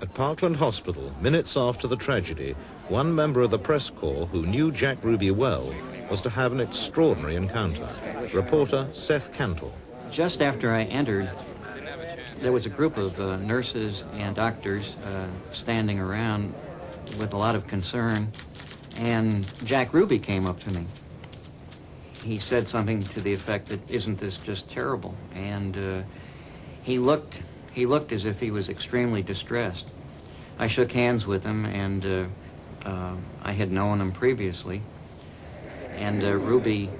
At Parkland Hospital, minutes after the tragedy, one member of the press corps who knew Jack Ruby well was to have an extraordinary encounter. Reporter Seth Kantor. Just after I entered, there was a group of nurses and doctors standing around with a lot of concern, and Jack Ruby came up to me. He said something to the effect that, "Isn't this just terrible?" And he looked as if he was extremely distressed. I shook hands with him, and I had known him previously. And Ruby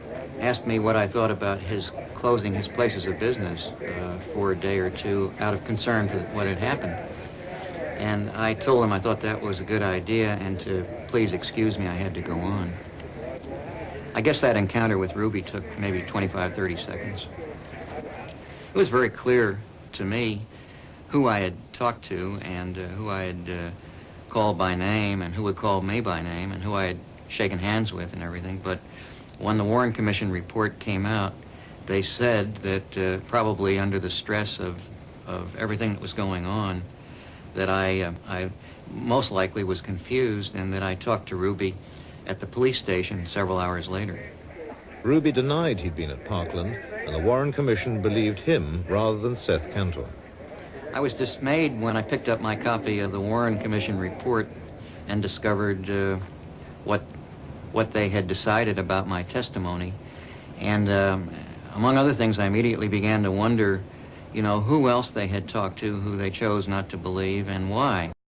asked me what I thought about his closing his places of business for a day or two out of concern for what had happened. And I told him I thought that was a good idea and to please excuse me, I had to go on. I guess that encounter with Ruby took maybe 25, 30 seconds. It was very clear to me who I had talked to and who I had called by name and who had called me by name and who I had shaken hands with and everything. But when the Warren Commission report came out, they said that probably under the stress of everything that was going on, that I most likely was confused and that I talked to Ruby at the police station several hours later. Ruby denied he'd been at Parkland, and the Warren Commission believed him rather than Seth Kantor. I was dismayed when I picked up my copy of the Warren Commission report and discovered what they had decided about my testimony. And among other things, I immediately began to wonder, who else they had talked to, who they chose not to believe, and why.